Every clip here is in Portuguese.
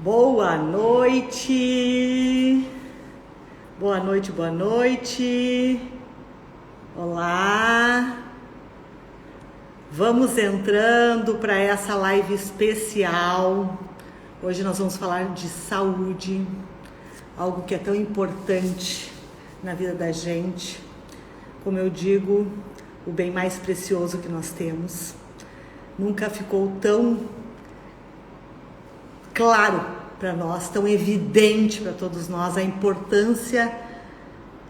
Boa noite. Boa noite, boa noite. Olá. Vamos entrando para essa live especial. Hoje nós vamos falar de saúde, algo que é tão importante na vida da gente. Como eu digo, o bem mais precioso que nós temos. Nunca ficou tão claro para nós, tão evidente para todos nós a importância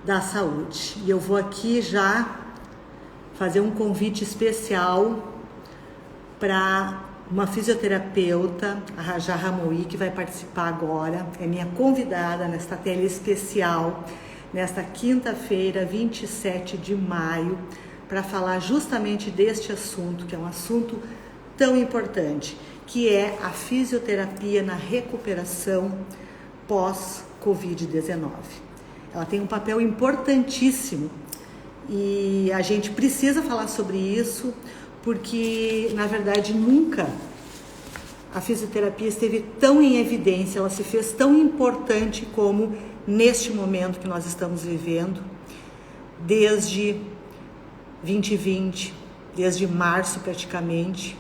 da saúde. E eu vou aqui já fazer um convite especial para uma fisioterapeuta, a Rajá Ramoui, que vai participar agora, é minha convidada nesta tela especial, nesta quinta-feira, 27 de maio, para falar justamente deste assunto, que é um assunto tão importante, que é a fisioterapia na recuperação pós-Covid-19. Ela tem um papel importantíssimo e a gente precisa falar sobre isso porque, na verdade, nunca a fisioterapia esteve tão em evidência, ela se fez tão importante como neste momento que nós estamos vivendo, desde 2020, desde março praticamente,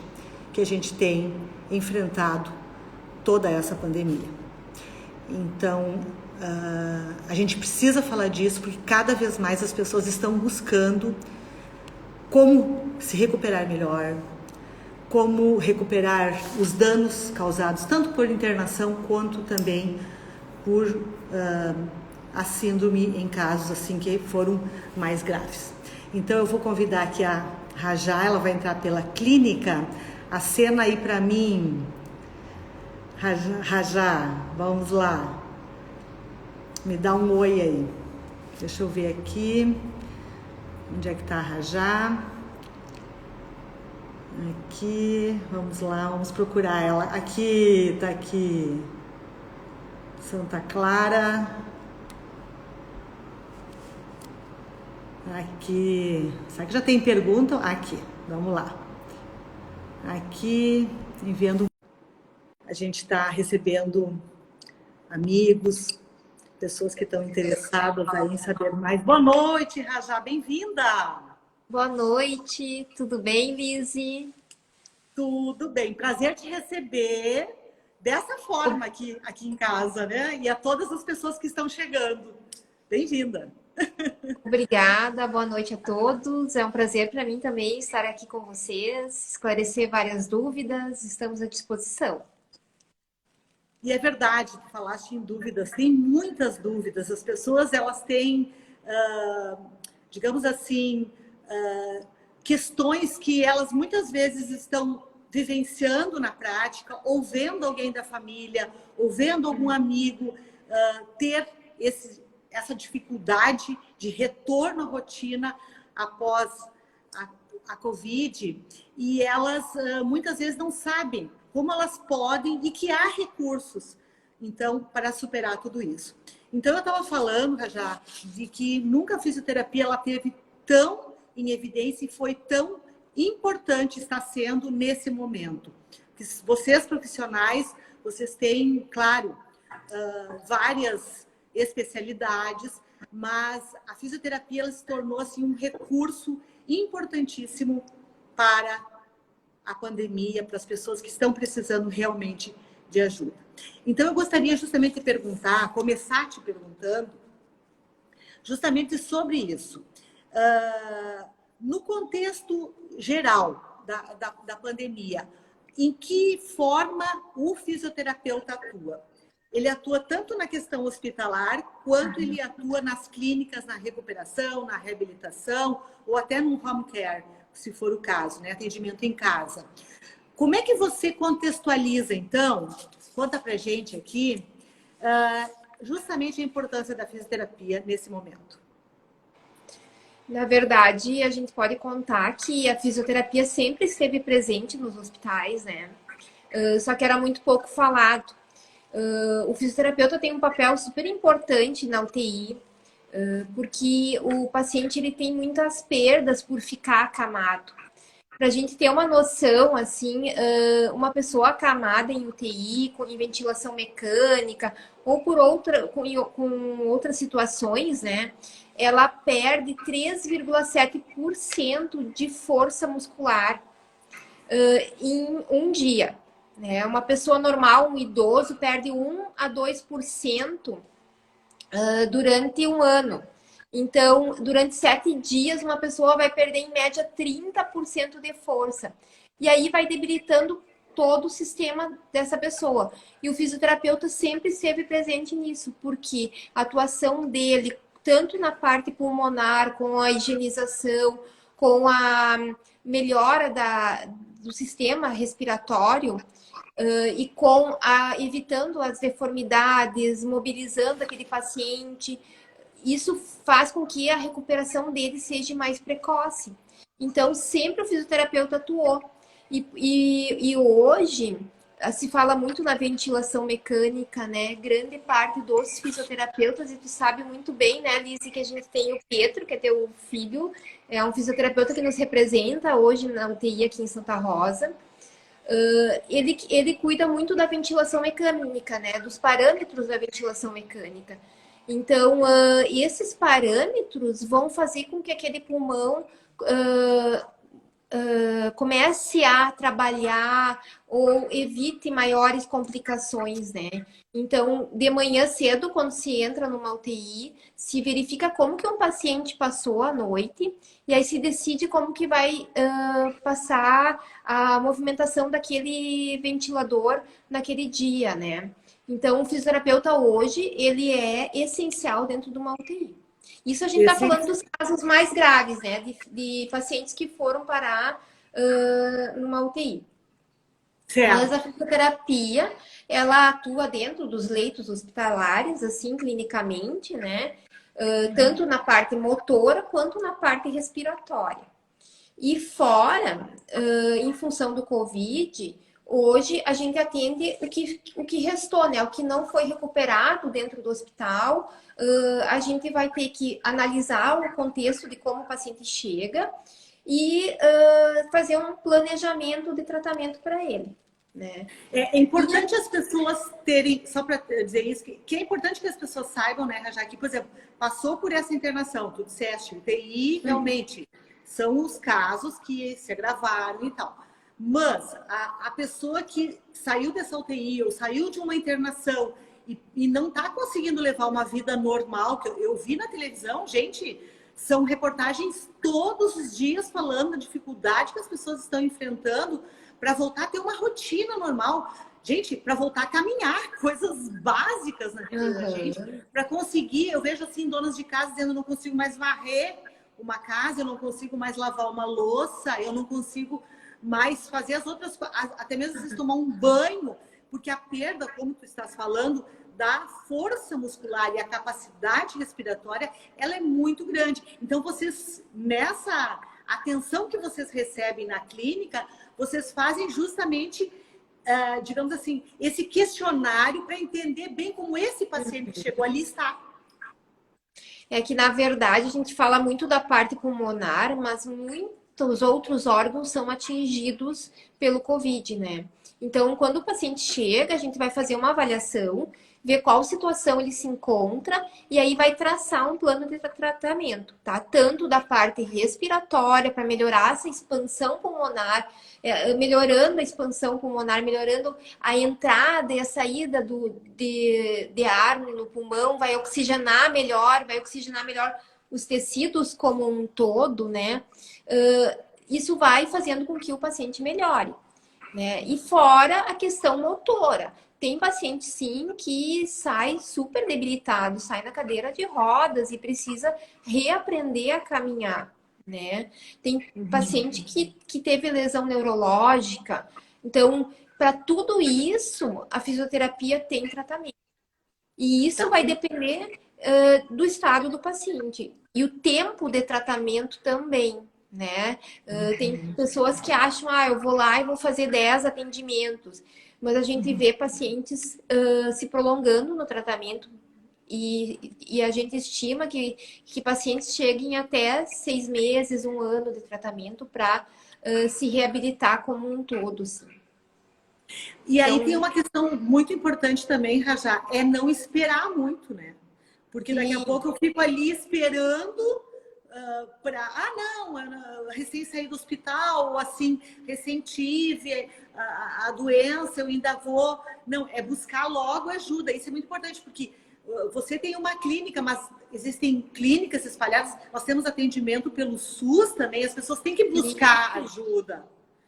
que a gente tem enfrentado toda essa pandemia. Então, a gente precisa falar disso porque cada vez mais as pessoas estão buscando como se recuperar melhor, como recuperar os danos causados tanto por internação quanto também por a síndrome em casos assim que foram mais graves. Então eu vou convidar aqui a Rajá, ela vai entrar pela clínica. Acena aí para mim, Rajá, vamos lá, me dá um oi aí, deixa eu ver aqui, onde é que tá a Rajá, aqui, vamos lá, vamos procurar ela, aqui, tá aqui, Santa Clara, aqui, será que já tem pergunta? Aqui, vamos lá. Aqui, enviando, a gente está recebendo amigos, pessoas que estão interessadas aí em saber mais. Boa noite, Rajá, bem-vinda! Boa noite, tudo bem, Lizzy? Tudo bem, prazer te receber dessa forma aqui em casa, né? E a todas as pessoas que estão chegando. Bem-vinda! Obrigada, boa noite a todos. É um prazer para mim também estar aqui com vocês, esclarecer várias dúvidas, estamos à disposição. E é verdade, tu falaste em dúvidas, tem muitas dúvidas. As pessoas, elas têm, digamos assim, questões que elas muitas vezes estão vivenciando na prática, ou vendo alguém da família, ou vendo algum amigo ter essa dificuldade de retorno à rotina após a Covid, e elas muitas vezes não sabem como elas podem e que há recursos, então, para superar tudo isso. Então, eu estava falando, já de que nunca a fisioterapia ela teve tão em evidência e foi tão importante estar sendo nesse momento. Vocês profissionais, vocês têm, claro, várias especialidades, mas a fisioterapia ela se tornou assim, um recurso importantíssimo para a pandemia, para as pessoas que estão precisando realmente de ajuda. Então, eu gostaria justamente de perguntar, começar te perguntando, justamente sobre isso. No contexto geral da pandemia, em que forma o fisioterapeuta atua? Ele atua tanto na questão hospitalar, quanto ele atua nas clínicas, na recuperação, na reabilitação, ou até no home care, se for o caso, né? Atendimento em casa. Como é que você contextualiza, então, conta pra gente aqui, justamente a importância da fisioterapia nesse momento? Na verdade, a gente pode contar que a fisioterapia sempre esteve presente nos hospitais, né? Só que era muito pouco falado. O fisioterapeuta tem um papel super importante na UTI, porque o paciente ele tem muitas perdas por ficar acamado. Para a gente ter uma noção, assim, uma pessoa acamada em UTI, em ventilação mecânica, ou com outras situações, né? Ela perde 3,7% de força muscular em um dia. Né? Uma pessoa normal, um idoso, perde 1 a 2% durante um ano. Então, durante 7 dias, uma pessoa vai perder, em média, 30% de força. E aí vai debilitando todo o sistema dessa pessoa. E o fisioterapeuta sempre esteve presente nisso, porque a atuação dele, tanto na parte pulmonar, com a higienização, com a melhora do sistema respiratório, e evitando as deformidades, mobilizando aquele paciente, isso faz com que a recuperação dele seja mais precoce. Então, sempre o fisioterapeuta atuou. E hoje se fala muito na ventilação mecânica, né? Grande parte dos fisioterapeutas, e tu sabe muito bem, né, Alice, que a gente tem o Pedro, que é teu filho, é um fisioterapeuta que nos representa hoje na UTI aqui em Santa Rosa. Ele cuida muito da ventilação mecânica, né? Dos parâmetros da ventilação mecânica. Então, esses parâmetros vão fazer com que aquele pulmão comece a trabalhar ou evite maiores complicações, né? Então, de manhã cedo, quando se entra numa UTI, se verifica como que um paciente passou a noite e aí se decide como que vai passar a movimentação daquele ventilador naquele dia, né? Então, o fisioterapeuta hoje, ele é essencial dentro de uma UTI. Isso a gente está falando dos casos mais graves, né? De pacientes que foram parar numa UTI. Certo. Mas a fisioterapia, ela atua dentro dos leitos hospitalares, assim, clinicamente, né? Tanto na parte motora quanto na parte respiratória. E fora, em função do Covid, hoje a gente atende o que restou, né? O que não foi recuperado dentro do hospital, a gente vai ter que analisar o contexto de como o paciente chega e fazer um planejamento de tratamento para ele. Né? É importante as pessoas terem, só para dizer isso, que é importante que as pessoas saibam, né, Rajá, que, por exemplo, passou por essa internação, tu disseste, UTI, realmente, são os casos que se agravaram e tal. Mas a pessoa que saiu dessa UTI ou saiu de uma internação e não está conseguindo levar uma vida normal, que eu vi na televisão, gente, são reportagens todos os dias falando da dificuldade que as pessoas estão enfrentando para voltar a ter uma rotina normal. Gente, para voltar a caminhar, coisas básicas na vida da gente. Para conseguir, eu vejo assim, donas de casa dizendo, eu não consigo mais varrer uma casa, eu não consigo mais lavar uma louça, eu não consigo mais fazer as outras coisas, até mesmo às vezes tomar um banho, porque a perda, como tu estás falando, da força muscular e a capacidade respiratória, ela é muito grande. Então, vocês, nessa atenção que vocês recebem na clínica, vocês fazem justamente, digamos assim, esse questionário para entender bem como esse paciente que chegou ali está. É que, na verdade, a gente fala muito da parte pulmonar, mas muitos outros órgãos são atingidos pelo Covid, né? Então, quando o paciente chega, a gente vai fazer uma avaliação, ver qual situação ele se encontra e aí vai traçar um plano de tratamento, tá? Tanto da parte respiratória para melhorar essa expansão pulmonar, melhorando a expansão pulmonar, melhorando a entrada e a saída de ar no pulmão, vai oxigenar melhor os tecidos como um todo, né? Isso vai fazendo com que o paciente melhore, né? E fora a questão motora. Tem paciente, sim, que sai super debilitado, sai na cadeira de rodas e precisa reaprender a caminhar, né? Tem paciente que teve lesão neurológica. Então, para tudo isso, a fisioterapia tem tratamento. E isso vai depender do estado do paciente. E o tempo de tratamento também, né? Tem pessoas que acham, eu vou lá e vou fazer 10 atendimentos. Mas a gente vê pacientes se prolongando no tratamento e a gente estima que pacientes cheguem até 6 meses, 1 ano de tratamento para se reabilitar como um todo, assim. E aí Então, tem uma questão muito importante também, Rajá, é não esperar muito, né? Porque daqui a sim, pouco eu fico ali esperando para... Ah, não, eu recém saí do hospital, ou assim, recém tive a doença, eu ainda vou... Não, é buscar logo ajuda. Isso é muito importante, porque você tem uma clínica, mas existem clínicas espalhadas, nós temos atendimento pelo SUS também, as pessoas têm que buscar ajuda.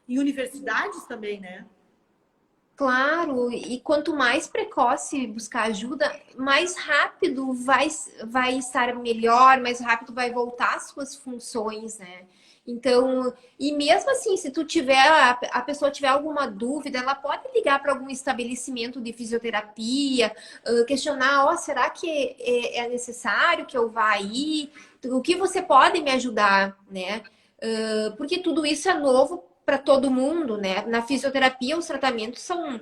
Em universidades também, né? claro, e quanto mais precoce buscar ajuda, mais rápido vai estar melhor, mais rápido vai voltar às suas funções, né? Então, e mesmo assim, se tu tiver, a pessoa tiver alguma dúvida, ela pode ligar para algum estabelecimento de fisioterapia, questionar, ó, será que é necessário que eu vá aí? O que você pode me ajudar, né? Porque tudo isso é novo para todo mundo, né? Na fisioterapia, os tratamentos são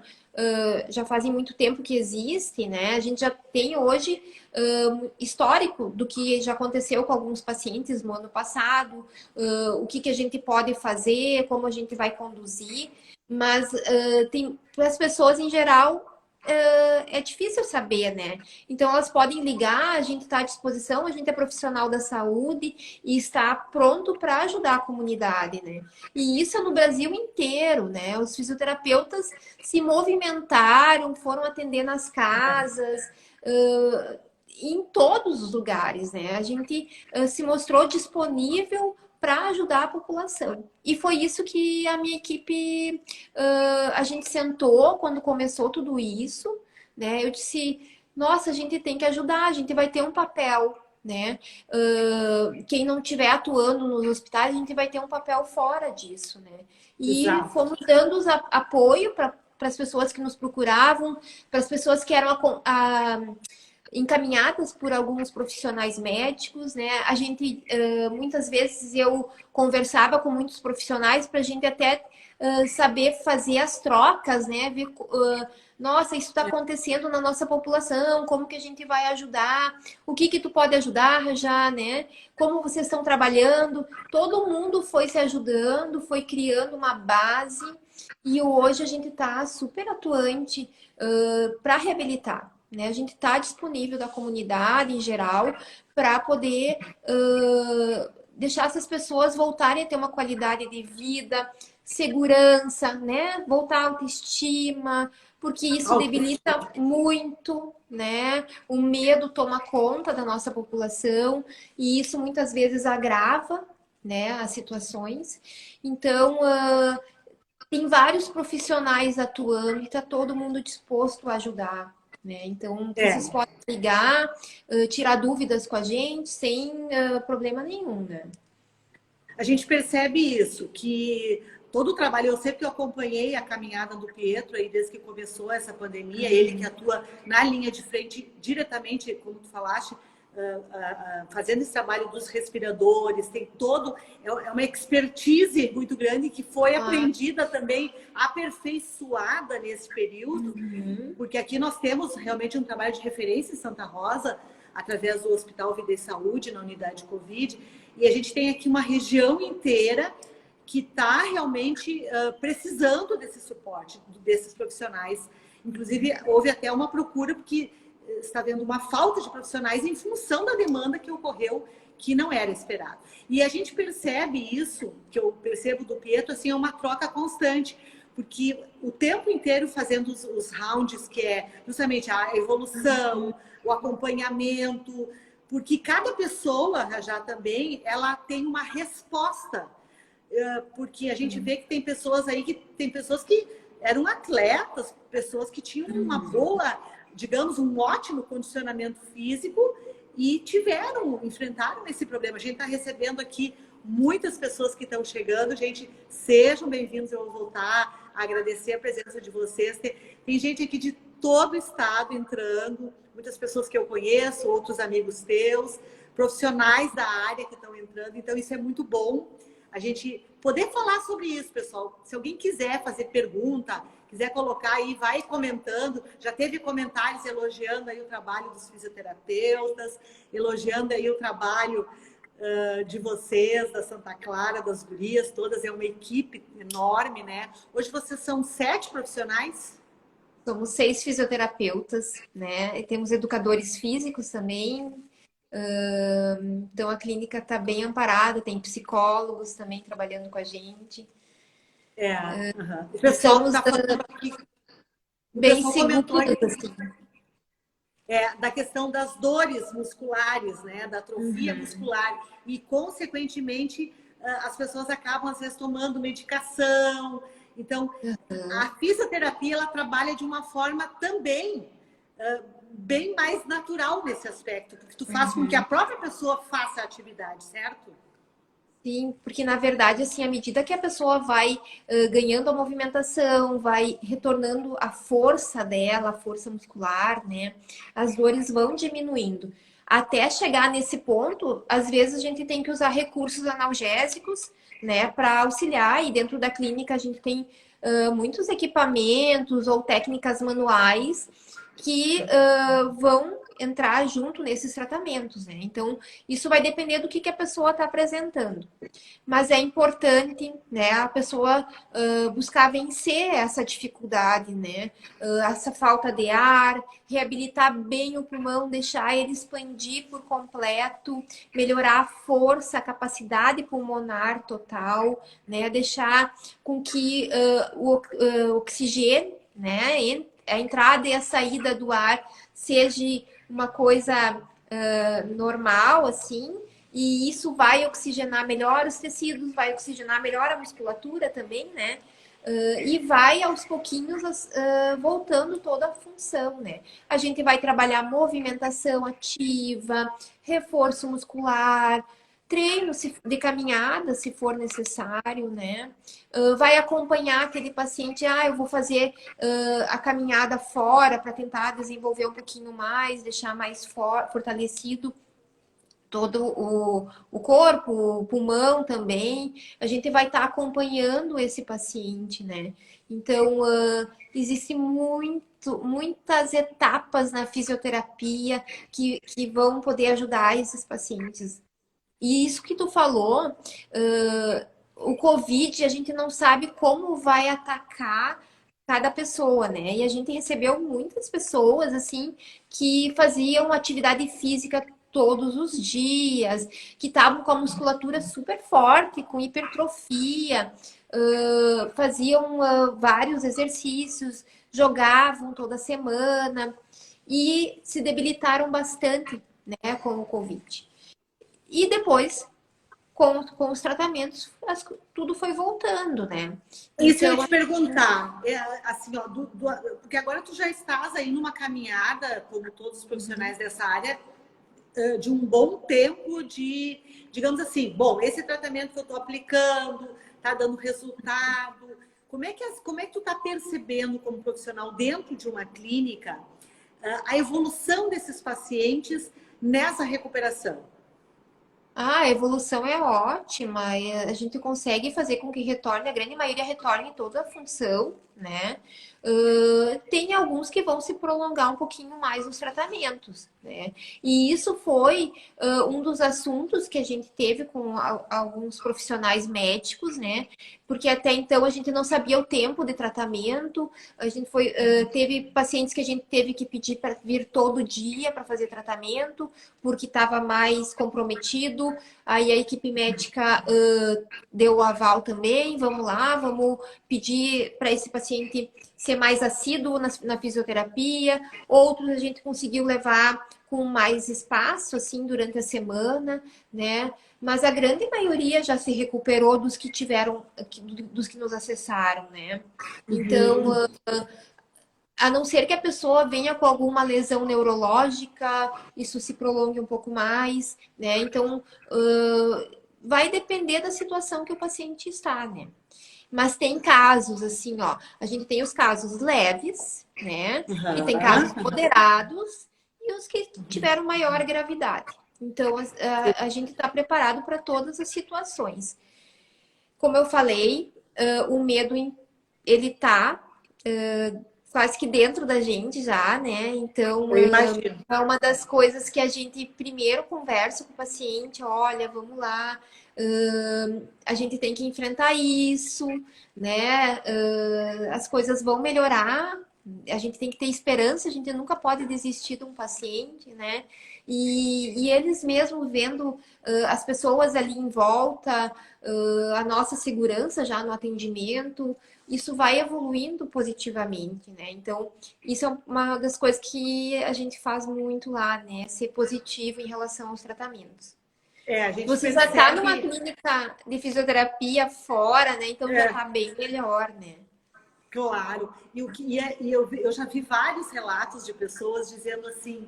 já fazem muito tempo que existe, né? A gente já tem hoje histórico do que já aconteceu com alguns pacientes no ano passado, o que a gente pode fazer, como a gente vai conduzir, mas tem para as pessoas em geral é difícil saber, né? Então elas podem ligar, a gente está à disposição, a gente é profissional da saúde e está pronto para ajudar a comunidade, né? E isso é no Brasil inteiro, né? Os fisioterapeutas se movimentaram, foram atender nas casas, em todos os lugares, né? A gente se mostrou disponível para ajudar a população. E foi isso que a minha equipe, a gente sentou quando começou tudo isso, né? Eu disse, nossa, a gente tem que ajudar, a gente vai ter um papel, né? Quem não estiver atuando nos hospitais, a gente vai ter um papel fora disso, né? E Exato. fomos dando apoio para as pessoas que nos procuravam, para as pessoas que eram encaminhadas por alguns profissionais médicos, né? A gente, muitas vezes eu conversava com muitos profissionais para a gente até saber fazer as trocas, né? Ver, nossa, isso está acontecendo na nossa população, como que a gente vai ajudar? O que tu pode ajudar já, né? Como vocês estão trabalhando? Todo mundo foi se ajudando, foi criando uma base e hoje a gente está super atuante para reabilitar. Né? A gente está disponível da comunidade em geral para poder deixar essas pessoas voltarem a ter uma qualidade de vida, segurança, né? Voltar à autoestima, porque isso debilita muito, né? O medo toma conta da nossa população e isso muitas vezes agrava, né, as situações. Então, tem vários profissionais atuando e está todo mundo disposto a ajudar. Né? Então, vocês É. podem ligar, tirar dúvidas com a gente sem problema nenhum, né? A gente percebe isso, que todo o trabalho, eu sempre acompanhei a caminhada do Pietro aí desde que começou essa pandemia, ele que atua na linha de frente diretamente, como tu falaste, fazendo esse trabalho dos respiradores, tem todo, é uma expertise muito grande que foi aprendida também, aperfeiçoada nesse período, porque aqui nós temos realmente um trabalho de referência em Santa Rosa, através do Hospital Vida e Saúde, na unidade Covid, e a gente tem aqui uma região inteira que está realmente precisando desse suporte, desses profissionais. Inclusive, houve até uma procura, porque está havendo uma falta de profissionais em função da demanda que ocorreu, que não era esperado. E a gente percebe isso, que eu percebo do Pietro, assim, é uma troca constante, porque o tempo inteiro fazendo os rounds, que é justamente a evolução, o acompanhamento, porque cada pessoa já também, ela tem uma resposta, porque a gente vê que tem pessoas aí que eram atletas, pessoas que tinham uma boa, digamos, um ótimo condicionamento físico e enfrentaram esse problema. A gente está recebendo aqui muitas pessoas que estão chegando. Gente, sejam bem-vindos, eu vou voltar a agradecer a presença de vocês. Tem gente aqui de todo o estado entrando, muitas pessoas que eu conheço, outros amigos teus, profissionais da área que estão entrando, então isso é muito bom. A gente poder falar sobre isso, pessoal. Se alguém quiser fazer pergunta, quiser colocar aí, vai comentando. Já teve comentários elogiando aí o trabalho dos fisioterapeutas, elogiando aí o trabalho de vocês, da Santa Clara, das gurias, todas, é uma equipe enorme, né? Hoje vocês são 7 profissionais? Somos 6 fisioterapeutas, né? E temos educadores físicos também. Então a clínica está bem amparada, tem psicólogos também trabalhando com a gente. Uhum. O E pessoal que somos está falando aqui, o bem pessoal comentou seguros, aí assim. da questão das dores musculares, né? Da atrofia muscular. E, consequentemente, as pessoas acabam, às vezes, tomando medicação. Então, a fisioterapia, ela trabalha de uma forma também bem mais natural nesse aspecto, porque tu faz com que a própria pessoa faça a atividade, certo? Sim, porque na verdade, assim, à medida que a pessoa vai ganhando a movimentação, vai retornando a força dela, a força muscular, né? As dores vão diminuindo. Até chegar nesse ponto, às vezes a gente tem que usar recursos analgésicos, né, para auxiliar. E dentro da clínica a gente tem muitos equipamentos ou técnicas manuais que vão entrar junto nesses tratamentos, né? Então, isso vai depender do que a pessoa está apresentando. Mas é importante, né, a pessoa buscar vencer essa dificuldade, né? Essa falta de ar, reabilitar bem o pulmão, deixar ele expandir por completo, melhorar a força, a capacidade pulmonar total, né? Deixar com que o oxigênio, né, a entrada e a saída do ar seja uma coisa normal, assim, e isso vai oxigenar melhor os tecidos, vai oxigenar melhor a musculatura também, né? E vai aos pouquinhos voltando toda a função, né? A gente vai trabalhar movimentação ativa, reforço muscular, treino de caminhada, se for necessário, né? Vai acompanhar aquele paciente, eu vou fazer a caminhada fora para tentar desenvolver um pouquinho mais, deixar mais fortalecido todo o corpo, o pulmão também. A gente vai estar acompanhando esse paciente, né? Então, existe muitas etapas na fisioterapia que vão poder ajudar esses pacientes. E isso que tu falou, o Covid, a gente não sabe como vai atacar cada pessoa, né? E a gente recebeu muitas pessoas, assim, que faziam atividade física todos os dias, que estavam com a musculatura super forte, com hipertrofia, faziam vários exercícios, jogavam toda semana e se debilitaram bastante, né, com o Covid. E depois, com os tratamentos, tudo foi voltando, né? Isso eu ia Então, te perguntar, assim, ó, porque agora tu já estás aí numa caminhada, como todos os profissionais dessa área, de um bom tempo de, digamos assim, bom, esse tratamento que eu estou aplicando está dando resultado. Como é que tu está percebendo como profissional dentro de uma clínica a evolução desses pacientes nessa recuperação? a evolução é ótima, e a gente consegue fazer com que retorne, a grande maioria retorne toda a função, né? Tem alguns que vão se prolongar um pouquinho mais nos tratamentos, né? E isso foi um dos assuntos que a gente teve com alguns profissionais médicos, né? Porque até então a gente não sabia o tempo de tratamento, a gente teve pacientes que a gente teve que pedir para vir todo dia para fazer tratamento, porque estava mais comprometido. Aí a equipe médica deu o aval também, vamos lá, vamos pedir para esse paciente ser mais assíduo na fisioterapia. Outros a gente conseguiu levar com mais espaço, assim, durante a semana, né? Mas a grande maioria já se recuperou dos que tiveram, dos que nos acessaram, né? Então, a não ser que a pessoa venha com alguma lesão neurológica, isso se prolongue um pouco mais, né? Então, vai depender da situação que o paciente está, né? Mas tem casos, assim, ó, a gente tem os casos leves, né? E tem casos moderados e os que tiveram maior gravidade. Então, a gente está preparado para todas as situações. Como eu falei, o medo, ele tá quase que dentro da gente já, né? Então, Eu imagino. é uma das coisas que a gente primeiro conversa com o paciente, olha, vamos lá, a gente tem que enfrentar isso, né? As coisas vão melhorar, a gente tem que ter esperança, a gente nunca pode desistir de um paciente, né? E eles mesmo vendo as pessoas ali em volta, a nossa segurança já no atendimento, isso vai evoluindo positivamente, né? Então, isso é uma das coisas que a gente faz muito lá, né? Ser positivo em relação aos tratamentos. A gente Você já está numa percebe. clínica de fisioterapia fora, né? Então já É, está bem melhor, né? claro. Eu já vi vários relatos de pessoas dizendo assim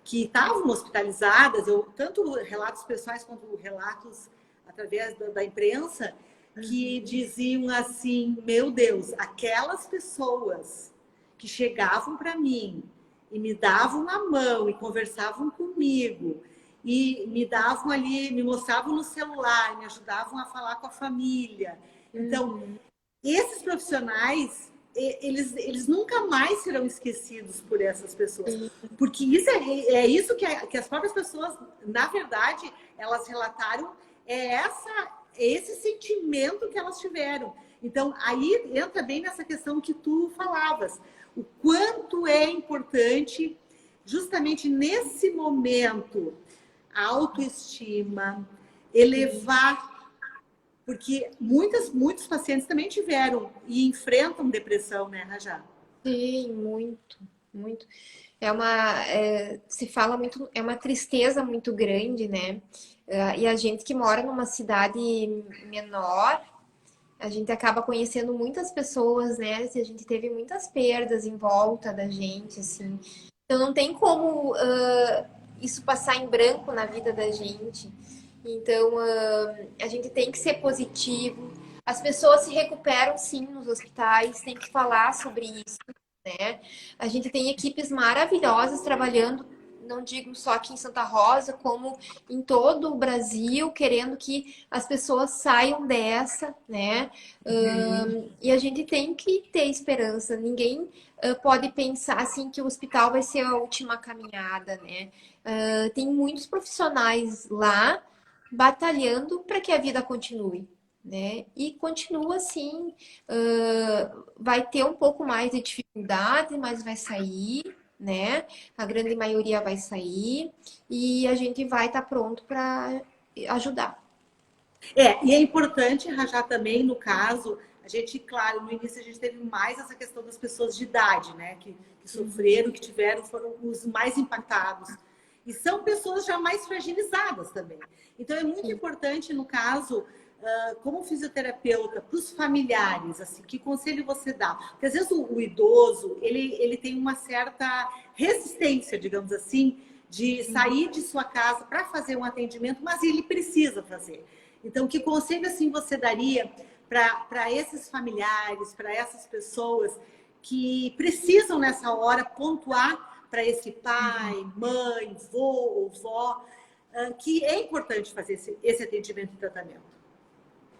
que estavam hospitalizadas, tanto relatos pessoais quanto relatos através da imprensa, que diziam assim: meu Deus, aquelas pessoas que chegavam para mim e me davam a mão e conversavam comigo e me davam ali, me mostravam no celular, me ajudavam a falar com a família. Então, esses profissionais, eles nunca mais serão esquecidos por essas pessoas. Porque isso é isso que as próprias pessoas, na verdade, elas relataram, é esse sentimento que elas tiveram. Então, aí entra bem nessa questão que tu falavas. O quanto é importante, justamente nesse momento, a autoestima, elevar, porque muitos pacientes também tiveram e enfrentam depressão, né, Rajá? Sim, muito, muito. Se fala muito, é uma tristeza muito grande, né? E a gente que mora numa cidade menor, a gente acaba conhecendo muitas pessoas, né? A gente teve muitas perdas em volta da gente, assim. Então não tem como isso passar em branco na vida da gente. Então a gente tem que ser positivo. As pessoas se recuperam sim nos hospitais, tem que falar sobre isso, né? A gente tem equipes maravilhosas trabalhando, não digo só aqui em Santa Rosa, como em todo o Brasil, querendo que as pessoas saiam dessa, né? E a gente tem que ter esperança. Ninguém pode pensar assim que o hospital vai ser a última caminhada, né? Tem muitos profissionais lá batalhando para que a vida continue, né? E continua assim, vai ter um pouco mais de dificuldade, mas vai sair, né? A grande maioria vai sair e a gente vai estar pronto para ajudar. E é importante, Rajá, também, no caso, a gente, claro, no início a gente teve mais essa questão das pessoas de idade, né? Que sofreram, que tiveram, foram os mais impactados. E são pessoas já mais fragilizadas também. Então, é muito Sim. importante, no caso, como fisioterapeuta, para os familiares, assim, que conselho você dá? Porque, às vezes, o idoso, ele tem uma certa resistência, digamos assim, de sair de sua casa para fazer um atendimento, mas ele precisa fazer. Então, que conselho assim você daria para esses familiares, para essas pessoas que precisam nessa hora pontuar para esse pai, mãe, vô ou vó, que é importante fazer esse atendimento e tratamento?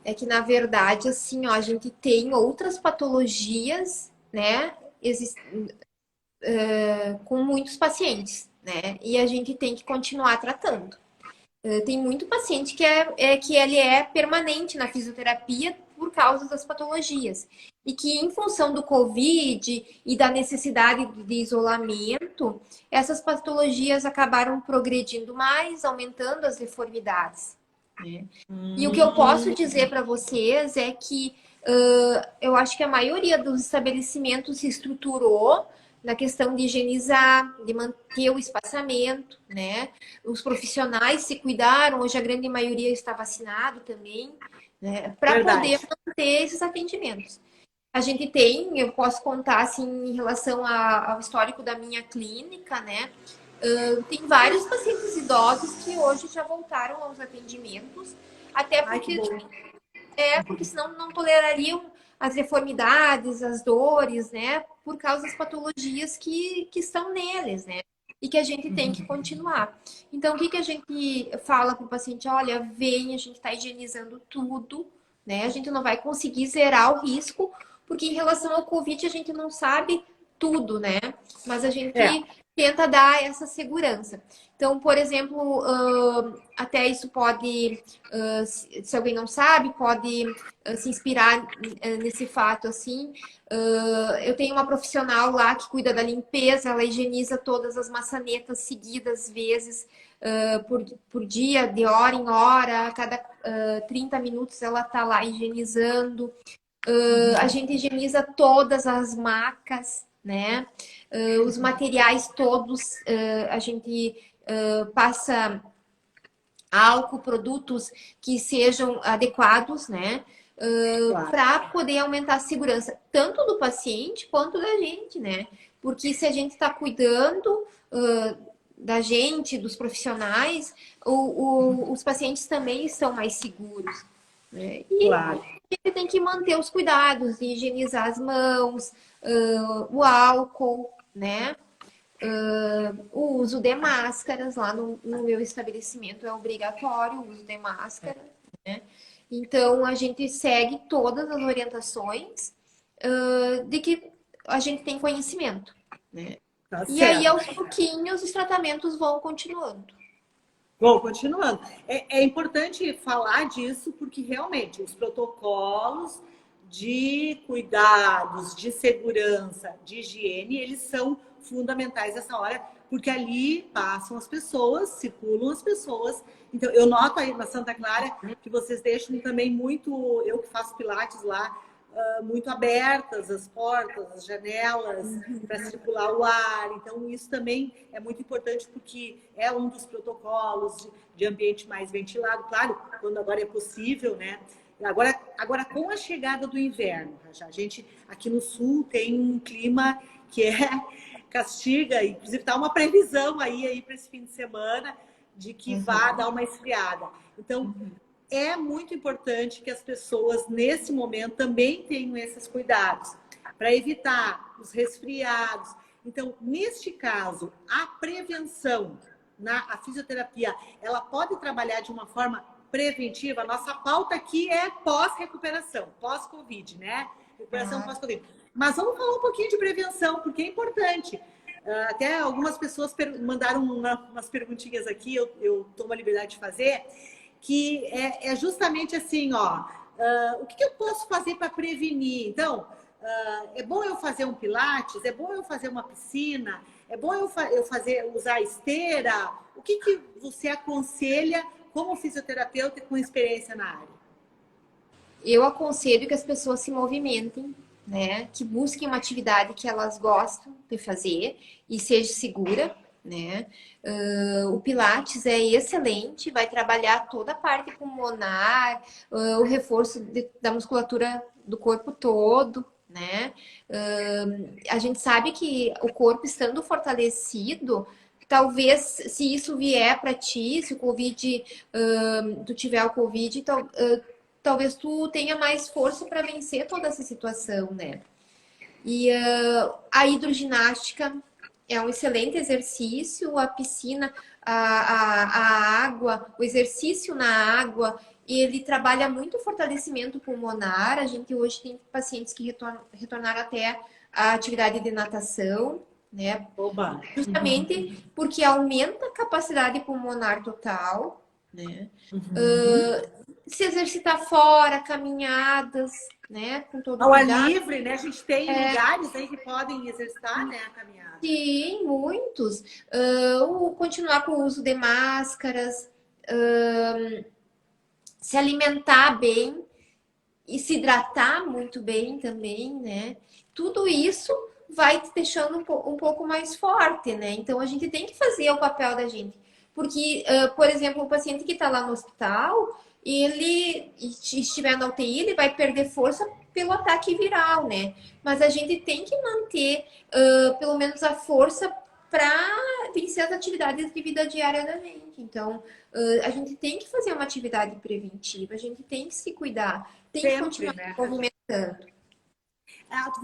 É que, na verdade, assim, ó, a gente tem outras patologias, né? Com muitos pacientes, né? E a gente tem que continuar tratando. Tem muito paciente que ele é permanente na fisioterapia por causa das patologias. E que, em função do Covid e da necessidade de isolamento, essas patologias acabaram progredindo mais, aumentando as deformidades, né? E o que eu posso dizer para vocês é que eu acho que a maioria dos estabelecimentos se estruturou na questão de higienizar, de manter o espaçamento, né? Os profissionais se cuidaram, hoje a grande maioria está vacinado também, né? Para poder Verdade. manter esses atendimentos. A gente tem, eu posso contar assim em relação ao histórico da minha clínica, né? Tem vários pacientes idosos que hoje já voltaram aos atendimentos, até Ai, que porque bom. porque senão não tolerariam as deformidades, as dores, né? Por causa das patologias que estão neles, né? E que a gente tem que continuar. Então, o que a gente fala para o paciente? Olha, vem, a gente está higienizando tudo, né? A gente não vai conseguir zerar o risco, porque em relação ao Covid a gente não sabe tudo, né? Mas a gente É, tenta dar essa segurança. Então, por exemplo, até isso pode, se alguém não sabe, pode se inspirar nesse fato, assim. Eu tenho uma profissional lá que cuida da limpeza, ela higieniza todas as maçanetas seguidas vezes por dia, de hora em hora, a cada 30 minutos ela tá lá higienizando. A gente higieniza todas as macas, né? Os materiais todos, a gente passa álcool, produtos que sejam adequados, né? claro. Para poder aumentar a segurança, tanto do paciente quanto da gente, né? Porque se a gente está cuidando da gente, dos profissionais, os pacientes também estão mais seguros, né? E Claro. a gente tem que manter os cuidados, de higienizar as mãos, o álcool, né? O uso de máscaras lá no meu estabelecimento é obrigatório o uso de máscara, né? Então a gente segue todas as orientações de que a gente tem conhecimento, né? Tá E aí, certo. aos pouquinhos, os tratamentos vão continuando. Bom, continuando. É importante falar disso porque realmente os protocolos de cuidados, de segurança, de higiene, eles são fundamentais nessa hora, porque ali passam as pessoas, circulam as pessoas. Então, eu noto aí na Santa Clara que vocês deixam também muito, eu que faço pilates lá, muito abertas as portas, as janelas, para circular o ar. Então, isso também é muito importante porque é um dos protocolos de ambiente mais ventilado, claro, quando agora é possível, né? Agora com a chegada do inverno, a gente aqui no sul tem um clima que castiga, inclusive está uma previsão aí para esse fim de semana de que vá dar uma esfriada. Então, é muito importante que as pessoas, nesse momento, também tenham esses cuidados para evitar os resfriados. Então, neste caso, a prevenção, a fisioterapia, ela pode trabalhar de uma forma preventiva. A nossa pauta aqui é pós-recuperação, pós-Covid, né? Recuperação pós-Covid. Mas vamos falar um pouquinho de prevenção, porque é importante. Até algumas pessoas mandaram umas perguntinhas aqui, eu tomo a liberdade de fazer, que é justamente assim, ó, o que eu posso fazer para prevenir? Então, é bom eu fazer um pilates? É bom eu fazer uma piscina? É bom eu usar esteira? O que você aconselha como fisioterapeuta com experiência na área? Eu aconselho que as pessoas se movimentem, né? Que busquem uma atividade que elas gostam de fazer e seja segura, né? O Pilates é excelente, vai trabalhar toda a parte pulmonar, o reforço da musculatura do corpo todo, né? A gente sabe que o corpo estando fortalecido, talvez se isso vier para ti, se o Covid, tu tiver o Covid, então, talvez tu tenha mais força para vencer toda essa situação, né? E a hidroginástica é um excelente exercício, a piscina, a água, o exercício na água, ele trabalha muito o fortalecimento pulmonar. A gente hoje tem pacientes que retornaram até a atividade de natação, né? Oba! Justamente porque aumenta a capacidade pulmonar total, né? Uhum. Se exercitar fora, caminhadas, né? Com todo Ao ar cuidado. livre, né? A gente tem lugares aí que podem exercitar, né, a caminhada. Sim, muitos. Continuar com o uso de máscaras, se alimentar bem e se hidratar muito bem também, né? Tudo isso vai te deixando um pouco mais forte, né? Então a gente tem que fazer o papel da gente. Porque, por exemplo, o paciente que está lá no hospital, ele estiver na UTI, ele vai perder força pelo ataque viral, né? Mas a gente tem que manter pelo menos a força para vencer as atividades de vida diária da gente. Então, a gente tem que fazer uma atividade preventiva, a gente tem que se cuidar, tem que Sempre, continuar né? se movimentando.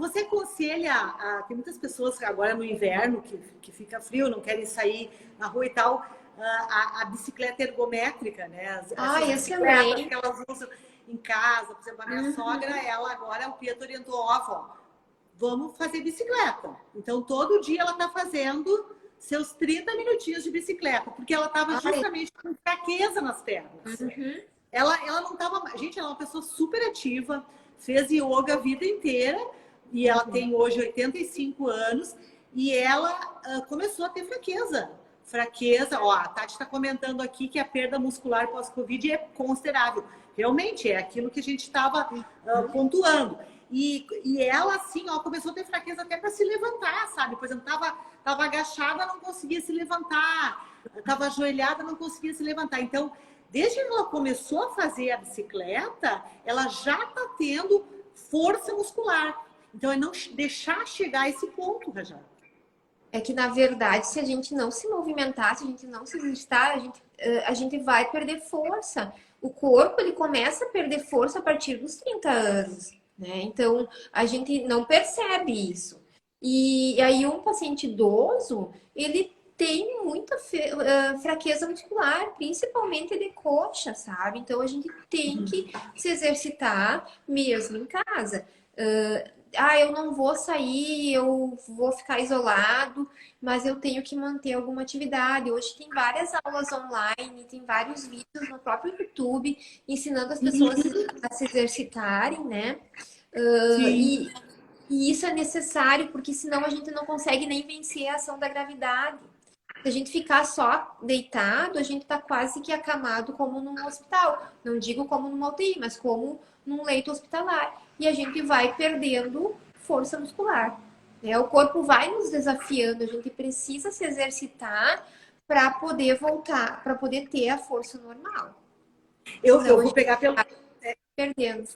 Você aconselha, tem muitas pessoas agora no inverno que fica frio, não querem sair na rua e tal, a bicicleta ergométrica, né? Essas bicicletas Excelente. que elas usam em casa, por exemplo, a minha sogra, ela agora, o Pietro orientou, ó, vamos fazer bicicleta. Então, todo dia ela está fazendo seus 30 minutinhos de bicicleta, porque ela estava justamente com fraqueza nas pernas. Uhum. Ela não estava... Gente, ela é uma pessoa super ativa, fez yoga a vida inteira, e ela tem hoje 85 anos, e ela começou a ter fraqueza. Fraqueza, ó, a Tati está comentando aqui que a perda muscular pós-Covid é considerável. Realmente, é aquilo que a gente estava pontuando. E ela, assim, ó, começou a ter fraqueza até para se levantar, sabe? Por exemplo, tava agachada, não conseguia se levantar. Tava ajoelhada, não conseguia se levantar. Então, desde que ela começou a fazer a bicicleta, ela já está tendo força muscular. Então, é não deixar chegar a esse ponto, Rajá. É que, na verdade, se a gente não se movimentar, se a gente não se exercitar, a gente vai perder força. O corpo, ele começa a perder força a partir dos 30 anos, né? Então, a gente não percebe isso. E aí, um paciente idoso, ele tem muita fraqueza muscular, principalmente de coxa, sabe? Então, a gente tem que se exercitar mesmo em casa. Eu não vou sair, eu vou ficar isolado, mas eu tenho que manter alguma atividade. Hoje tem várias aulas online, tem vários vídeos no próprio YouTube ensinando as pessoas a se exercitarem, né? Sim. E isso é necessário, porque senão a gente não consegue nem vencer a ação da gravidade. Se a gente ficar só deitado, a gente está quase que acamado como num hospital. Não digo como numa UTI, mas como num leito hospitalar. E a gente vai perdendo força muscular. Né? O corpo vai nos desafiando, a gente precisa se exercitar para poder voltar, para poder ter a força normal. Eu vou pegar pelo... Perdendo.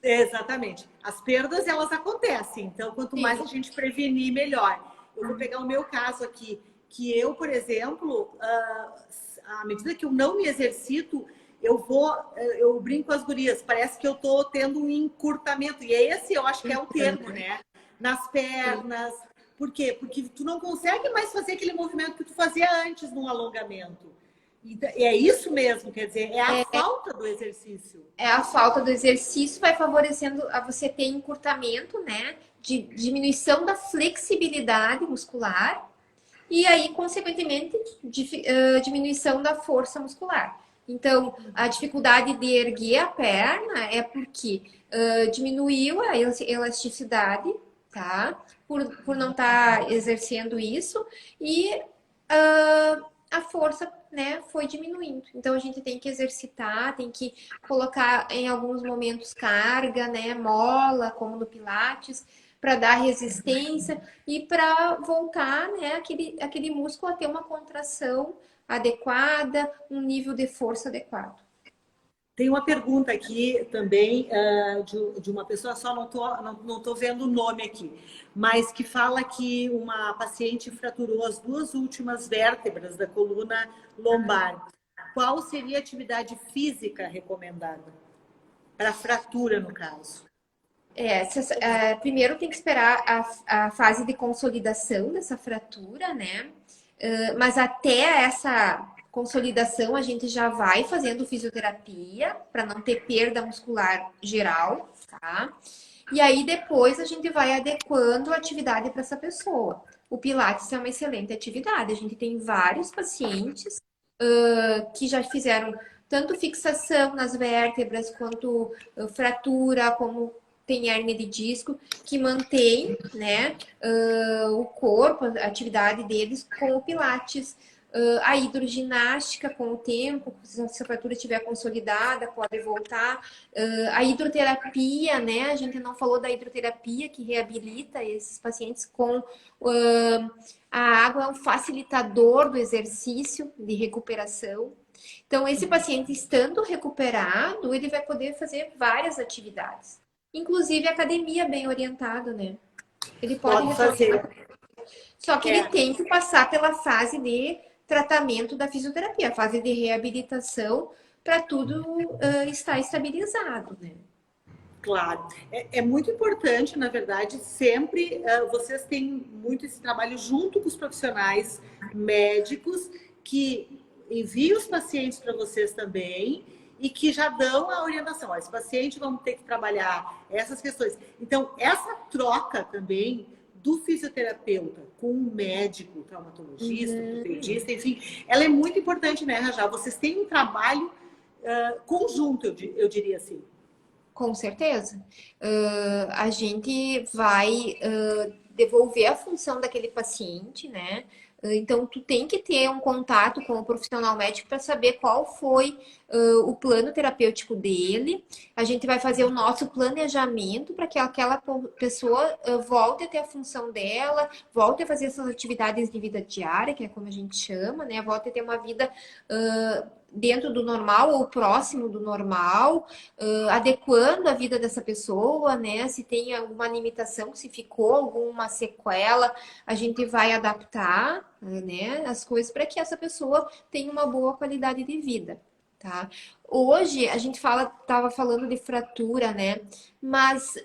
Exatamente. As perdas, elas acontecem. Então, quanto mais a gente prevenir, melhor. Eu vou pegar o meu caso aqui, que eu, por exemplo, à medida que eu não me exercito, eu brinco com as gurias, parece que eu tô tendo um encurtamento. E esse, eu acho que é o termo, né? Nas pernas. Por quê? Porque tu não consegue mais fazer aquele movimento que tu fazia antes num alongamento. E é isso mesmo, quer dizer, é a falta do exercício. É a falta do exercício vai favorecendo a você ter encurtamento, né? De diminuição da flexibilidade muscular e aí, consequentemente, diminuição da força muscular. Então, a dificuldade de erguer a perna é porque diminuiu a elasticidade, tá? Por não estar exercendo isso e a força, né, foi diminuindo. Então a gente tem que exercitar, tem que colocar em alguns momentos carga, né, mola, como no Pilates, para dar resistência e para voltar, né, aquele músculo a ter uma contração adequada, um nível de força adequado. Tem uma pergunta aqui também de uma pessoa, só não tô vendo o nome aqui, mas que fala que uma paciente fraturou as duas últimas vértebras da coluna lombar. Qual seria a atividade física recomendada? Para fratura, no caso. Primeiro tem que esperar a fase de consolidação dessa fratura, né? Mas até essa consolidação, a gente já vai fazendo fisioterapia para não ter perda muscular geral, tá? E aí depois a gente vai adequando a atividade para essa pessoa. O Pilates é uma excelente atividade. A gente tem vários pacientes que já fizeram tanto fixação nas vértebras, quanto fratura, como tem hérnia de disco, que mantém, né, o corpo, a atividade deles com o Pilates. A hidroginástica, com o tempo, se a fratura estiver consolidada, pode voltar. A hidroterapia, né? A gente não falou da hidroterapia, que reabilita esses pacientes com... a água é um facilitador do exercício de recuperação. Então, esse paciente, estando recuperado, ele vai poder fazer várias atividades. Inclusive, academia bem orientada, né? Ele pode fazer. Só que ele tem que passar pela fase de tratamento da fisioterapia, a fase de reabilitação, para tudo estar estabilizado, né? Claro. É muito importante, na verdade, sempre vocês têm muito esse trabalho junto com os profissionais médicos que enviam os pacientes para vocês também e que já dão a orientação. Ó, esse paciente vamos ter que trabalhar essas questões. Então, essa troca também do fisioterapeuta com o médico, traumatologista, ortopedista, enfim, ela é muito importante, né, Rajá? Vocês têm um trabalho conjunto, eu diria assim. Com certeza. A gente vai devolver a função daquele paciente, né? Então, tu tem que ter um contato com o profissional médico para saber qual foi o plano terapêutico dele. A gente vai fazer o nosso planejamento para que aquela pessoa volte a ter a função dela, volte a fazer essas atividades de vida diária, que é como a gente chama, né? Volte a ter uma vida dentro do normal ou próximo do normal, adequando a vida dessa pessoa, né? Se tem alguma limitação, se ficou alguma sequela, a gente vai adaptar, né, as coisas para que essa pessoa tenha uma boa qualidade de vida, tá? Hoje a gente estava falando de fratura, né? Mas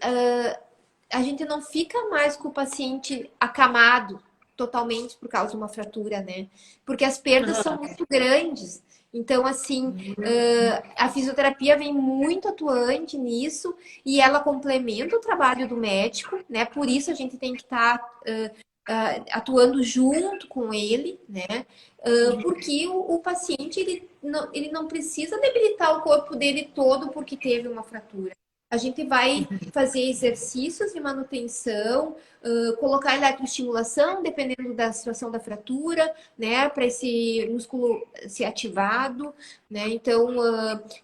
a gente não fica mais com o paciente acamado totalmente por causa de uma fratura, né? Porque as perdas são muito grandes. Então, assim, a fisioterapia vem muito atuante nisso e ela complementa o trabalho do médico, né? Por isso a gente tem que estar atuando junto com ele, né? Porque o paciente ele não precisa debilitar o corpo dele todo porque teve uma fratura. A gente vai fazer exercícios de manutenção, colocar eletroestimulação, dependendo da situação da fratura, né, para esse músculo ser ativado, né? Então,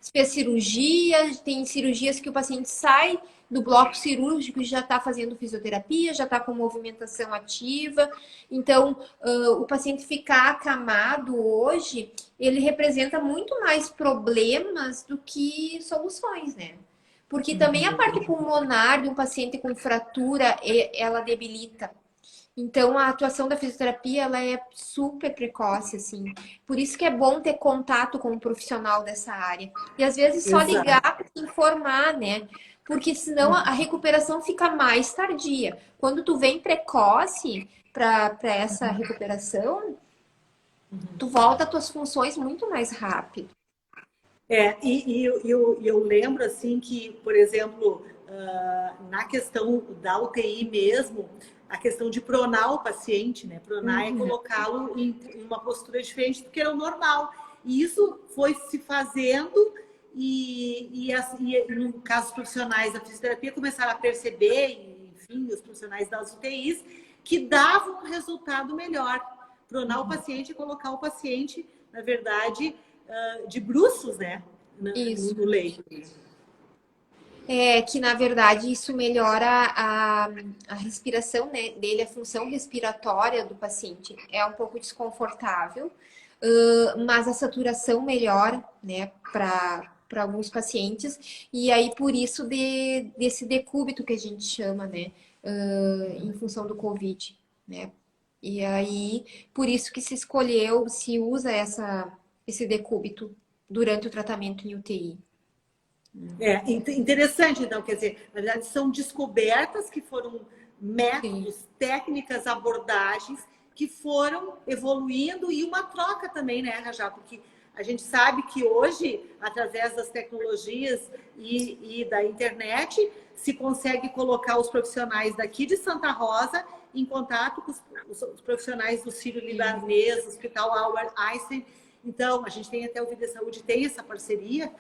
se fez cirurgia, tem cirurgias que o paciente sai do bloco cirúrgico e já está fazendo fisioterapia, já está com movimentação ativa. Então, o paciente ficar acamado hoje, ele representa muito mais problemas do que soluções, né? Porque também a parte pulmonar de um paciente com fratura, ela debilita. Então, a atuação da fisioterapia, ela é super precoce, assim. Por isso que é bom ter contato com um profissional dessa área. E, às vezes, só ligar para se informar, né? Porque, senão, a recuperação fica mais tardia. Quando tu vem precoce para essa recuperação, tu volta às tuas funções muito mais rápido. Eu lembro assim que, por exemplo, na questão da UTI mesmo, a questão de pronar o paciente, né? Pronar é colocá-lo em uma postura diferente do que era o normal. E isso foi se fazendo e no caso, os profissionais da fisioterapia começaram a perceber, enfim, os profissionais das UTIs, que davam um resultado melhor. Pronar o paciente e colocar o paciente, na verdade, de bruços, né? No leito. Que, na verdade, isso melhora a respiração, né, dele, a função respiratória do paciente. É um pouco desconfortável, mas a saturação melhora, né, para alguns pacientes. E aí, por isso, desse decúbito que a gente chama, né, em função do Covid, né? E aí, por isso que se usa esse decúbito durante o tratamento em UTI. Interessante, então, quer dizer, na verdade são descobertas que foram métodos, técnicas, abordagens que foram evoluindo e uma troca também, né, Rajá? Porque a gente sabe que hoje, através das tecnologias e da internet, se consegue colocar os profissionais daqui de Santa Rosa em contato com os profissionais do Sírio-Libanês, Hospital Albert Einstein. Então, a gente tem até o Vida Saúde, tem essa parceria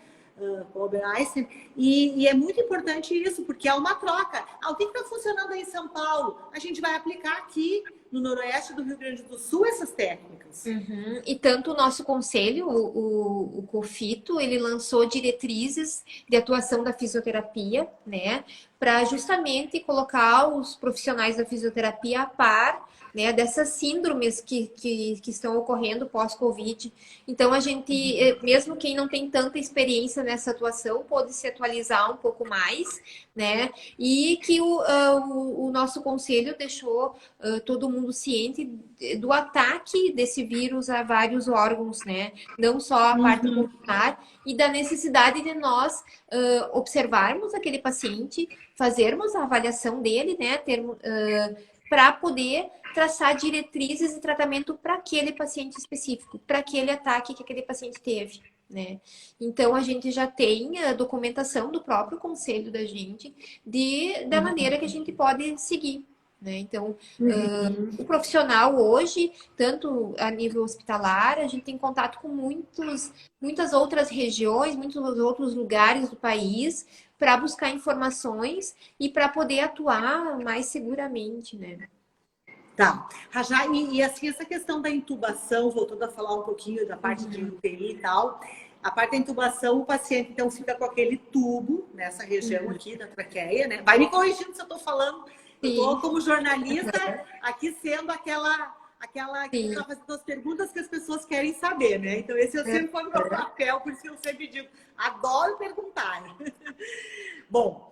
com o Albert Einstein, e é muito importante isso, porque é uma troca. O que está funcionando aí em São Paulo? A gente vai aplicar aqui no noroeste do Rio Grande do Sul essas técnicas. E tanto o nosso conselho, o COFITO, ele lançou diretrizes de atuação da fisioterapia, né, para justamente colocar os profissionais da fisioterapia a par, né, dessas síndromes que estão ocorrendo pós-Covid. Então, a gente, mesmo quem não tem tanta experiência nessa atuação, pode se atualizar um pouco mais, né? E que o nosso conselho deixou todo mundo ciente do ataque desse vírus a vários órgãos, né? Não só a parte pulmonar, e da necessidade de nós observarmos aquele paciente, fazermos a avaliação dele, né? Para poder traçar diretrizes de tratamento para aquele paciente específico, para aquele ataque que aquele paciente teve. né? Então, a gente já tem a documentação do próprio conselho da gente da maneira que a gente pode seguir, né? Então, o profissional hoje, tanto a nível hospitalar, a gente tem contato com muitas outras regiões, muitos outros lugares do país para buscar informações e para poder atuar mais seguramente, né? Tá. Rajá, e assim, essa questão da intubação, voltando a falar um pouquinho da parte de UTI e tal, a parte da intubação, o paciente então fica com aquele tubo nessa região aqui da traqueia, né? Vai me corrigindo se eu estou falando, eu estou como jornalista aqui sendo aquela que está fazendo as perguntas que as pessoas querem saber, né? Então esse sempre foi o meu papel, por isso que eu sempre digo, adoro perguntar. Bom,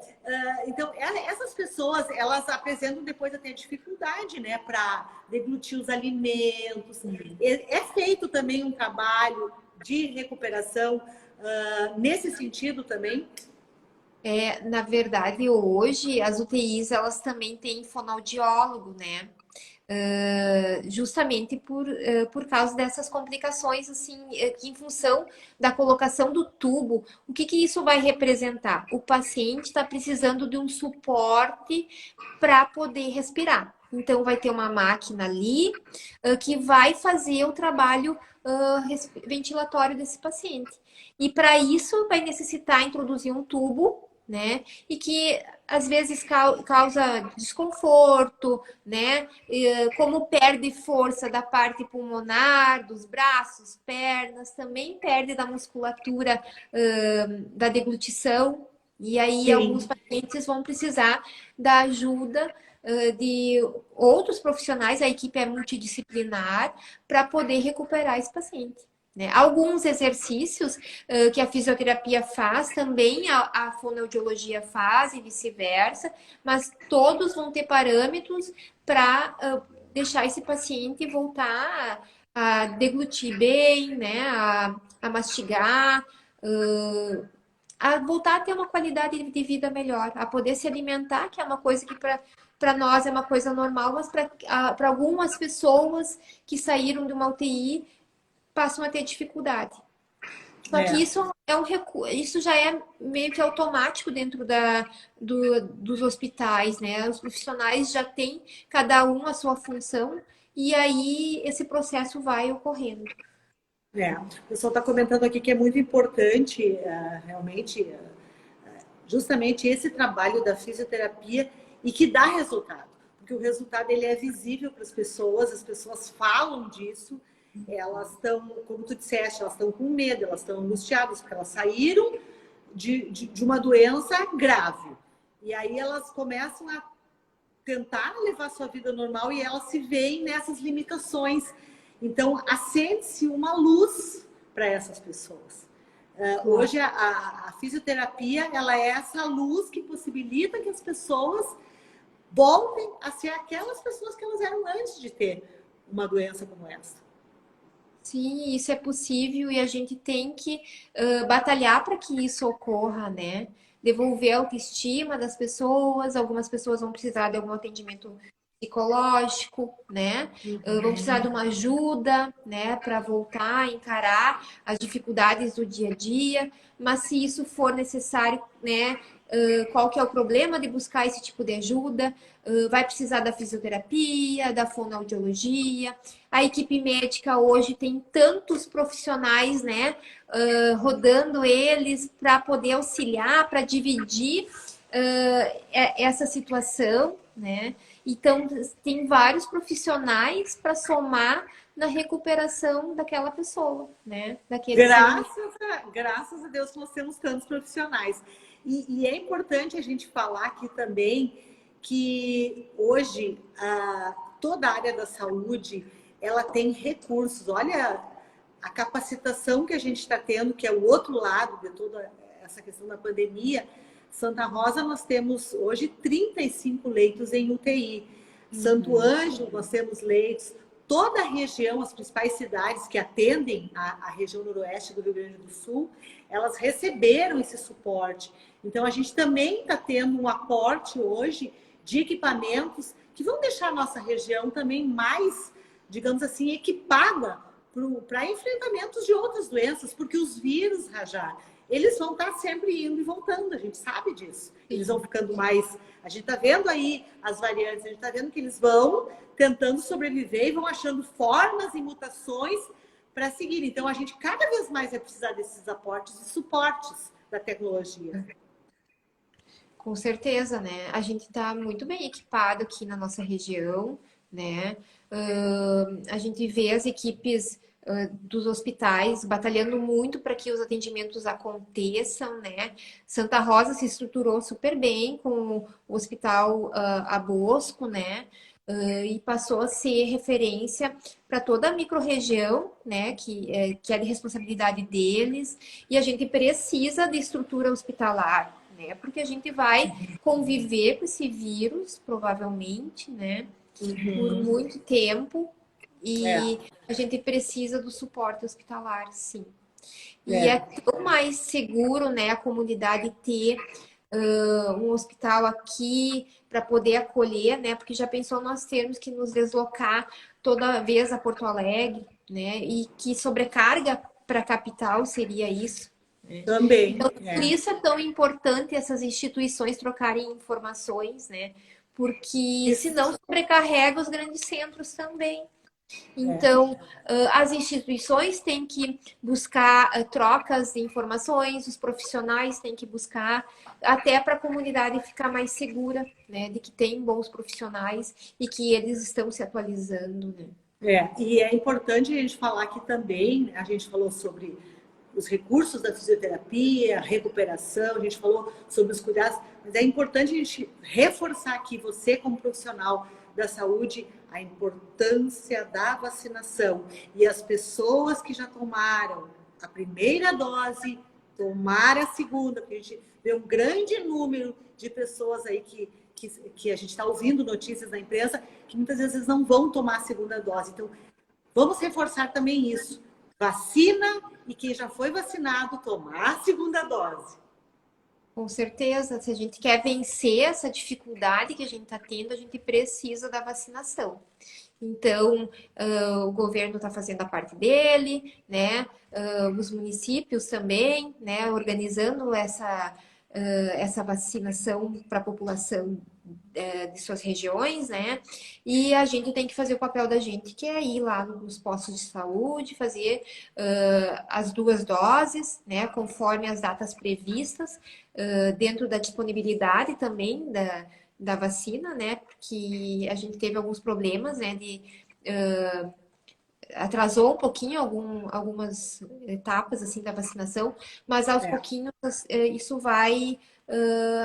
então essas pessoas, elas apresentam depois até dificuldade, né, para deglutir os alimentos. É feito também um trabalho de recuperação nesse sentido também? Na verdade, hoje as UTIs elas também têm fonoaudiólogo, né? Justamente por causa dessas complicações, assim, que em função da colocação do tubo, o que isso vai representar? O paciente está precisando de um suporte para poder respirar. Então, vai ter uma máquina ali que vai fazer o trabalho ventilatório desse paciente. E para isso, vai necessitar introduzir um tubo, né? E que às vezes causa desconforto, né? Como perde força da parte pulmonar, dos braços, pernas, também perde da musculatura da deglutição. E aí alguns pacientes vão precisar da ajuda de outros profissionais, a equipe é multidisciplinar, para poder recuperar esse paciente. Né? Alguns exercícios que a fisioterapia faz, também a fonoaudiologia faz e vice-versa, mas todos vão ter parâmetros para deixar esse paciente voltar a deglutir bem, né? a mastigar, a voltar a ter uma qualidade de vida melhor, a poder se alimentar, que é uma coisa que para nós é uma coisa normal, mas para algumas pessoas que saíram de uma UTI passam a ter dificuldade. Só que isso já é meio que automático dentro dos hospitais, né? Os profissionais já têm cada um a sua função e aí esse processo vai ocorrendo. O pessoal está comentando aqui que é muito importante, realmente, justamente esse trabalho da fisioterapia e que dá resultado. Porque o resultado ele é visível para as pessoas falam disso, elas estão, como tu disseste, elas estão com medo, elas estão angustiadas, porque elas saíram de uma doença grave. E aí elas começam a tentar levar sua vida normal e elas se veem nessas limitações. Então, acende-se uma luz para essas pessoas. Hoje, a fisioterapia ela é essa luz que possibilita que as pessoas voltem a ser aquelas pessoas que elas eram antes de ter uma doença como essa. Sim, isso é possível e a gente tem que batalhar para que isso ocorra, né? Devolver a autoestima das pessoas, algumas pessoas vão precisar de algum atendimento psicológico, né? Vão precisar de uma ajuda, né, para voltar a encarar as dificuldades do dia a dia, mas se isso for necessário, né, qual que é o problema de buscar esse tipo de ajuda? Vai precisar da fisioterapia, da fonoaudiologia. A equipe médica hoje tem tantos profissionais, né, rodando eles para poder auxiliar, para dividir essa situação, né? Então, tem vários profissionais para somar na recuperação daquela pessoa, né? Graças a Deus que nós temos tantos profissionais. E é importante a gente falar aqui também que hoje toda a área da saúde ela tem recursos. Olha a capacitação que a gente está tendo, que é o outro lado de toda essa questão da pandemia. Santa Rosa, nós temos hoje 35 leitos em UTI. Santo Ângelo, nós temos leitos. Toda a região, as principais cidades que atendem a região noroeste do Rio Grande do Sul, elas receberam esse suporte. Então, a gente também está tendo um aporte hoje de equipamentos que vão deixar a nossa região também mais, digamos assim, equipada para enfrentamentos de outras doenças, porque os vírus, Rajá, eles vão estar sempre indo e voltando, a gente sabe disso. Eles vão ficando mais... A gente está vendo aí as variantes, a gente está vendo que eles vão tentando sobreviver e vão achando formas e mutações para seguir. Então, a gente cada vez mais vai precisar desses aportes e suportes da tecnologia. Com certeza, né? A gente está muito bem equipado aqui na nossa região, né? A gente vê as equipes dos hospitais batalhando muito para que os atendimentos aconteçam, né? Santa Rosa se estruturou super bem com o Hospital A Bosco, né? E passou a ser referência para toda a microrregião, né? Que é de responsabilidade deles, e a gente precisa de estrutura hospitalar, né? Porque a gente vai conviver com esse vírus, provavelmente, né? Por muito tempo, e a gente precisa do suporte hospitalar, sim. E é tão mais seguro, né, a comunidade ter um hospital aqui para poder acolher, né? Porque já pensou nós termos que nos deslocar toda vez a Porto Alegre, né? E que sobrecarga para a capital seria isso. Também. Então, por isso é tão importante essas instituições trocarem informações, né? Porque senão sobrecarrega os grandes centros também. Então, as instituições têm que buscar trocas de informações, os profissionais têm que buscar, até para a comunidade ficar mais segura, né? De que tem bons profissionais e que eles estão se atualizando, né? E é importante a gente falar aqui também, a gente falou sobre os recursos da fisioterapia, a recuperação, a gente falou sobre os cuidados, mas é importante a gente reforçar aqui, você como profissional da saúde, a importância da vacinação. E as pessoas que já tomaram a primeira dose, tomar a segunda, porque a gente vê um grande número de pessoas aí que a gente está ouvindo notícias da imprensa, que muitas vezes não vão tomar a segunda dose. Então, vamos reforçar também isso. Vacina e quem já foi vacinado tomar a segunda dose. Com certeza, se a gente quer vencer essa dificuldade que a gente está tendo, a gente precisa da vacinação. Então, o governo está fazendo a parte dele, né? Os municípios também, né? Organizando essa vacinação para a população de suas regiões, né? E a gente tem que fazer o papel da gente, que é ir lá nos postos de saúde, fazer as 2 doses, né? Conforme as datas previstas, dentro da disponibilidade também da vacina, né? Porque a gente teve alguns problemas, né? Atrasou um pouquinho algumas etapas assim da vacinação, mas aos pouquinhos isso vai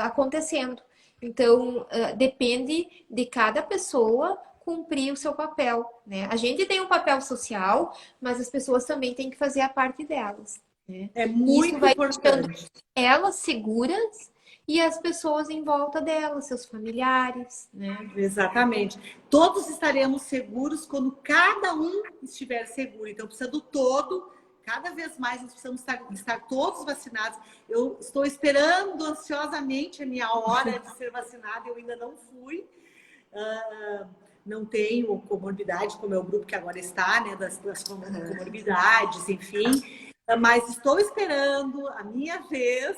acontecendo. Então, depende de cada pessoa cumprir o seu papel, né? A gente tem um papel social, mas as pessoas também têm que fazer a parte delas, né? É muito isso vai importante. deixando elas seguras e as pessoas em volta delas, seus familiares, né? Exatamente. Todos estaremos seguros quando cada um estiver seguro. Então, precisa do todo. Cada vez mais nós precisamos estar todos vacinados. Eu estou esperando ansiosamente a minha hora de ser vacinada. Eu ainda não fui. Não tenho comorbidade, como é o grupo que agora está, né? Das comorbidades, enfim. Mas estou esperando a minha vez.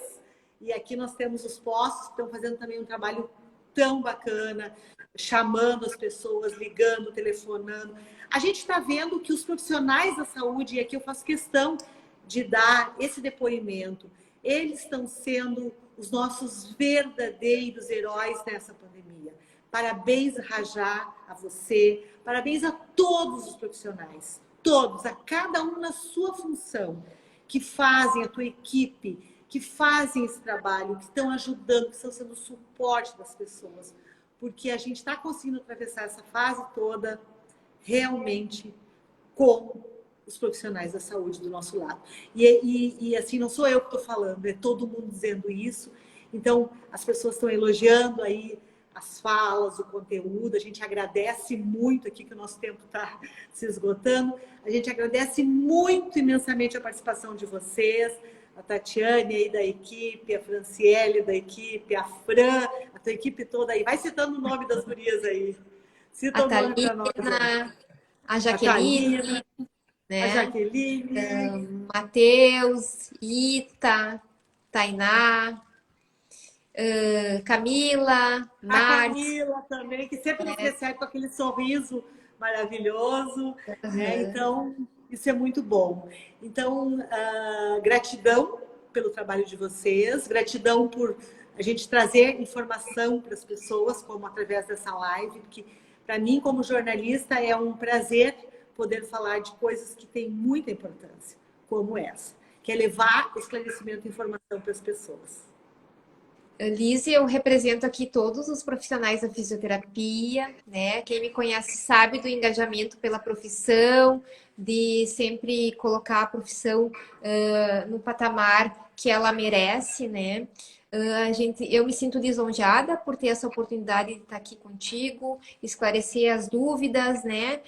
E aqui nós temos os postos que estão fazendo também um trabalho tão bacana, chamando as pessoas, ligando, telefonando. A gente está vendo que os profissionais da saúde, e aqui eu faço questão de dar esse depoimento, eles estão sendo os nossos verdadeiros heróis nessa pandemia. Parabéns, Rajá, a você, parabéns a todos os profissionais, todos, a cada um na sua função, que fazem a tua equipe, que fazem esse trabalho, que estão ajudando, que estão sendo o suporte das pessoas, porque a gente está conseguindo atravessar essa fase toda realmente com os profissionais da saúde do nosso lado. E assim, não sou eu que estou falando, é todo mundo dizendo isso. Então, as pessoas estão elogiando aí as falas, o conteúdo. A gente agradece muito aqui, que o nosso tempo está se esgotando. A gente agradece muito imensamente a participação de vocês, a Tatiane aí da equipe, a Franciele da equipe, a Fran, a tua equipe toda aí. Vai citando o nome das gurias aí. Cita A o nome para nós. a Jaqueline, A Jaqueline. Matheus, Ita, Tainá, Camila, A Márcia. Camila também, que sempre nos recebe com aquele sorriso maravilhoso, né? Então, isso é muito bom. Então, gratidão pelo trabalho de vocês, gratidão por a gente trazer informação para as pessoas, como através dessa live, porque para mim, como jornalista, é um prazer poder falar de coisas que têm muita importância, como essa, que é levar esclarecimento e informação para as pessoas. Lise, eu represento aqui todos os profissionais da fisioterapia, né? Quem me conhece sabe do engajamento pela profissão, de sempre colocar a profissão no patamar que ela merece, né? Eu me sinto lisonjeada por ter essa oportunidade de estar aqui contigo, esclarecer as dúvidas, né?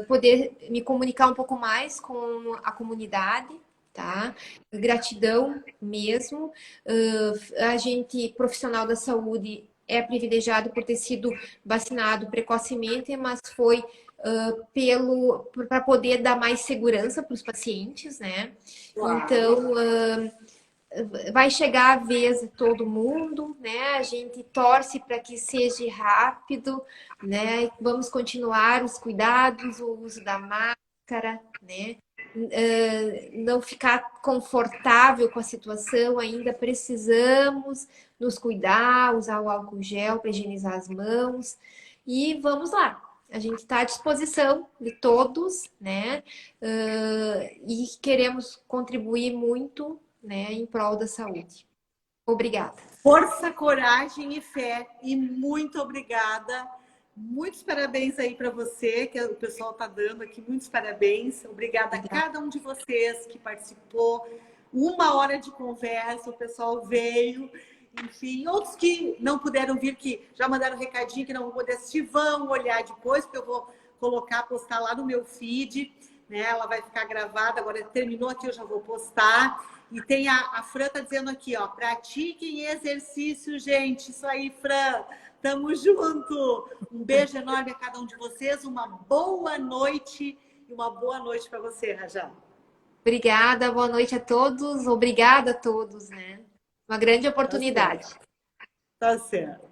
Poder me comunicar um pouco mais com a comunidade, tá? Gratidão mesmo. A gente, profissional da saúde, é privilegiado por ter sido vacinado precocemente, mas foi para poder dar mais segurança para os pacientes, né? Claro. Então, vai chegar a vez de todo mundo, né? A gente torce para que seja rápido, né? Vamos continuar os cuidados, o uso da máscara, né? Não ficar confortável com a situação, ainda precisamos nos cuidar, usar o álcool gel para higienizar as mãos e vamos lá. A gente está à disposição de todos, né? E queremos contribuir muito, né, em prol da saúde. Obrigada. Força, coragem e fé. E muito obrigada. Muitos parabéns aí para você, que o pessoal está dando aqui. Muitos parabéns. Obrigada a cada um de vocês que participou. 1 hora de conversa, o pessoal veio. Enfim, outros que não puderam vir, que já mandaram um recadinho, que não vão poder assistir, vão olhar depois, porque eu vou colocar, postar lá no meu feed, né? Ela vai ficar gravada, agora terminou aqui, eu já vou postar. E tem a Fran tá dizendo aqui, ó, pratiquem exercício, gente. Isso aí, Fran. Tamo junto. Um beijo enorme a cada um de vocês. Uma boa noite e uma boa noite para você, Rajá. Obrigada, boa noite a todos. Obrigada a todos, né? Uma grande oportunidade. Tá certo.